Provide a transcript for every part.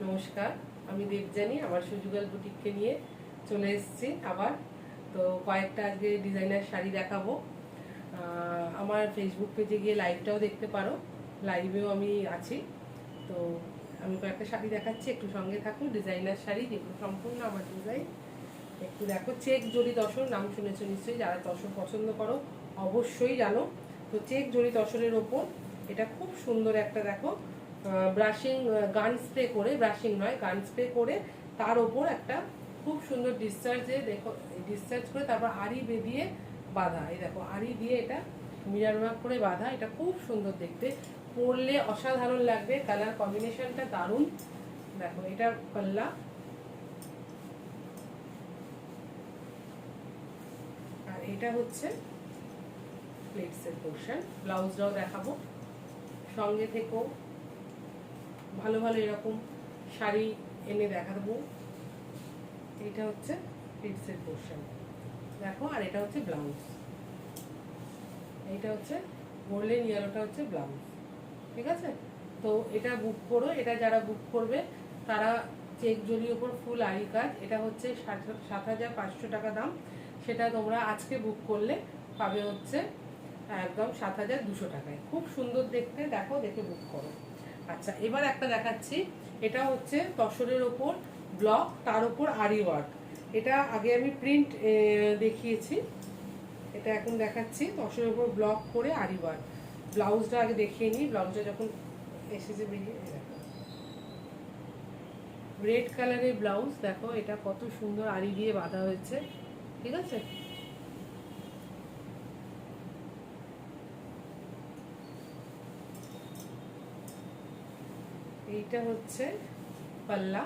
নমস্কার, আমি দেবযানী আমার সুজুগাল বুটিককে নিয়ে চলে এসেছি আবার। তো কয়েকটা আজকে ডিজাইনার শাড়ি দেখাবো। আমার ফেসবুক পেজে গিয়ে লাইভটাও দেখতে পারো, লাইভেও আমি আছি। তো আমি কয়েকটা শাড়ি দেখাচ্ছি, একটু সঙ্গে থাকুন। ডিজাইনার শাড়ি যেগুলো সম্পূর্ণ আমার ডিজাইন। একটু দেখো, চেক জড়ি তসর নাম শুনেছো নিশ্চয়ই, যারা তসর পছন্দ করো অবশ্যই জানো। তো চেক জড়ি তসরের ওপর এটা খুব সুন্দর একটা দেখো ব্রাশিং গান স্প্রে করে, ব্রাশিং নয় গান স্প্রে করে তার ওপর একটা খুব সুন্দর ডিসচার্জে দেখো, ডিসচার্জ করে তারপর আড়ি বেঁধিয়ে বাঁধা। এই দেখো আড়ি দিয়ে এটা মিরার ওয়ার্ক করে বাঁধা। এটা খুব সুন্দর দেখতে, পরলে অসাধারণ লাগবে, কালার কম্বিনেশনটা দারুণ। দেখো এটা পাল্লা, আর এটা হচ্ছে প্লেটসের পোর্শন। ব্লাউজটাও দেখাবো, সঙ্গে থেকো। ভালো ভালো এরকম শাড়ি এনে দেখাবো। এইটা হচ্ছে প্লেটসের পোর্শন দেখো, আর এটা হচ্ছে ব্লাউজ। এইটা হচ্ছে গোল্ডেন ইয়েলোটা হচ্ছে ব্লাউজ, ঠিক আছে? তো এটা বুক করো। এটা যারা বুক করবে তারা চেক জরির ওপর ফুল আড়ি কাজ, এটা হচ্ছে 7,500 টাকা দাম। সেটা তোমরা আজকে বুক করলে পাবে হচ্ছে একদম 7,200 টাকায়। খুব সুন্দর দেখতে, দেখো দেখে বুক করো। আচ্ছা, এবার একটা দেখাচ্ছি। এটা হচ্ছে তসরের ওপর ব্লক, তার উপর আরি ওয়ার্ক। এটা আগে আমি প্রিন্ট দেখিয়েছি, এটা এখন দেখাচ্ছি তসরের উপর ব্লক করে আরি ওয়ার্ক। ব্লাউজটা আগে দেখিয়ে নিই। ব্লাউজটা যখন এসেছে বেরিয়ে, রেড কালারের ব্লাউজ দেখো, এটা কত সুন্দর আরি দিয়ে বাঁধা হয়েছে, ঠিক আছে? এইটা হচ্ছে পাল্লা।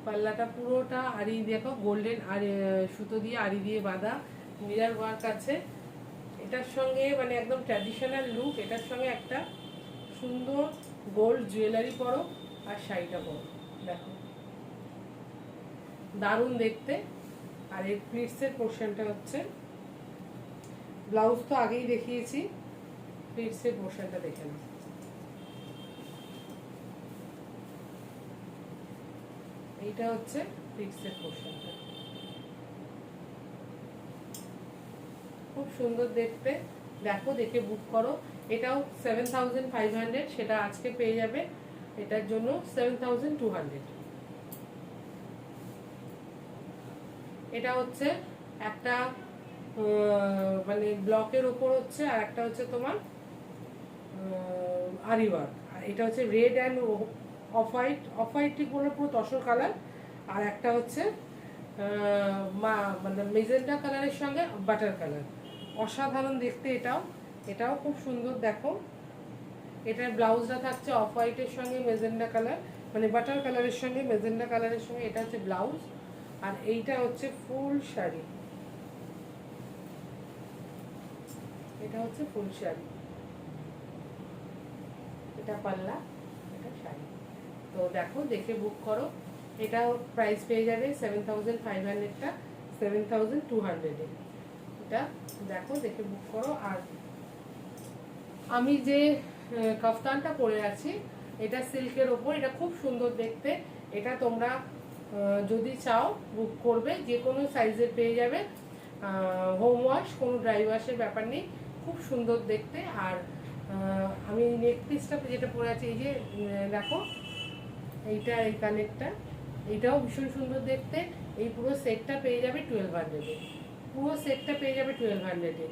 পাল্লাটা পুরোটা আড়ি দেখো, গোল্ডেন আর সুতো দিয়ে আড়ি দিয়ে বাঁধা, মিরার ওয়ার্ক আছে। এটার সঙ্গে মানে একদম ট্র্যাডিশনাল লুক। এটার সঙ্গে একটা সুন্দর গোল্ড জুয়েলারি পরো আর শাড়িটা পরো, দেখো দারুণ দেখতে। আর এই প্লিটসের পোর্শনটা হচ্ছে, ব্লাউজ তো আগেই দেখিয়েছি, প্লিটসের পোর্শনটা দেখে নাও। এইটা হচ্ছে প্লিটসের পোর্শনটা, খুব সুন্দর দেখতে, দেখো দেখে বুক করো। এটাও 7,500, সেটা আজকে পেয়ে যাবে। এটার জন্য 7,200। এটা হচ্ছে একটা মানে ব্লকের ওপর হচ্ছে, আর একটা হচ্ছে তোমার আরি ওয়ার্ক। আর এটা হচ্ছে red and off white, off white ঠিক বলে পুরো তসর কালার। আর একটা হচ্ছে মানে মেজেন্টা কালারের সঙ্গে বাটার কালার। অসাধারণ দেখতে এটাও, এটাও খুব সুন্দর দেখো। এটার ব্লাউজটা থাকছে অফ হোয়াইটের সঙ্গে মেজেন্ডা কালার, মানে বাটার কালারের সঙ্গে মেজেন্ডা কালারের সঙ্গে। এটা হচ্ছে ব্লাউজ, আর এইটা হচ্ছে ফুল শাড়ি। এটা হচ্ছে ফুল শাড়ি, এটা পাল্লা, এটা শাড়ি। তো দেখো দেখে বুক করো। এটাও প্রাইস পেয়ে যাবে 7,500টা 7,200-এ। এটা দেখো দেখে বুক করো। আর আমি যে কাফতানটা পরে আছি, এটা সিল্কের ওপর, এটা খুব সুন্দর দেখতে। এটা তোমরা যদি চাও বুক করবে, যে কোনো সাইজের পেয়ে যাবে। হোম ওয়াশ, কোনো ড্রাই ওয়াশের ব্যাপার নেই, খুব সুন্দর দেখতে। আর আমি নেক পিসটা যেটা পরে আছি, এই যে দেখো এইটা, এই কানেরটা, এইটাও ভীষণ সুন্দর দেখতে। এই পুরো সেটটা পেয়ে যাবে 1,200-এ, পুরো সেটটা পেয়ে যাবে 1,200-এ।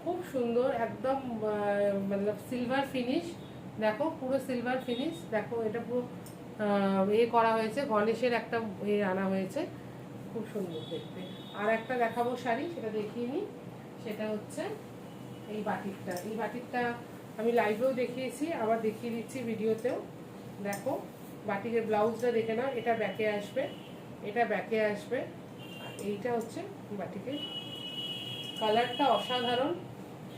খুব সুন্দর একদম, মানে সিলভার ফিনিশ, দেখো পুরো সিলভার ফিনিশ। দেখো এটা পুরো এ করা হয়েছে, গণেশের একটা এ আনা হয়েছে, খুব সুন্দর দেখতে। আর একটা দেখাবো শাড়ি, সেটা দেখিয়ে নিই। সেটা হচ্ছে এই বাটিকটা। এই বাটিকটা আমি লাইভেও দেখিয়েছি, আবার দেখিয়ে দিচ্ছি ভিডিওতেও। দেখো বাটিকের ব্লাউজটা দেখে নাও, এটা ব্যাকে আসবে, এটা ব্যাকে আসবে। আর এইটা হচ্ছে বাটিকের কালারটা অসাধারণ,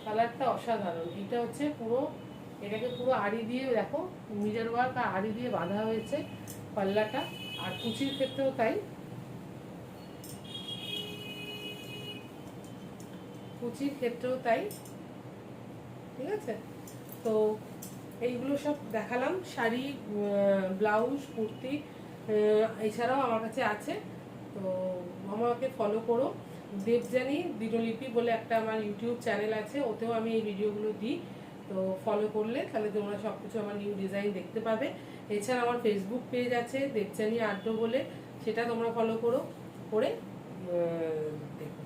কালারটা অসাধারণ। এটা হচ্ছে পুরো, এটাকে পুরো আড়ি দিয়ে দেখো মিরর ওয়ার্ক আর আড়ি দিয়ে বাঁধা হয়েছে পাল্লাটা। আর কুচির ক্ষেত্রেও তাই, কুচির ক্ষেত্রেও তাই, ঠিক আছে? তো এইগুলো সব দেখালাম, শাড়ি, ব্লাউজ, কুর্তি, এছাড়াও আমার কাছে আছে। তো আমাকে ফলো করো। দেবযানী দিনলিপি বলে একটা আমার ইউটিউব চ্যানেল আছে, ওতেও আমি এই ভিডিওগুলো দিই। তো ফলো করলে তাহলে তোমরা সব কিছু আমার নিউ ডিজাইন দেখতে পাবে। এছাড়া আমার ফেসবুক পেজ আছে দেবযানী আড্ডো বলে, সেটা তোমরা ফলো করো, করে দেখো।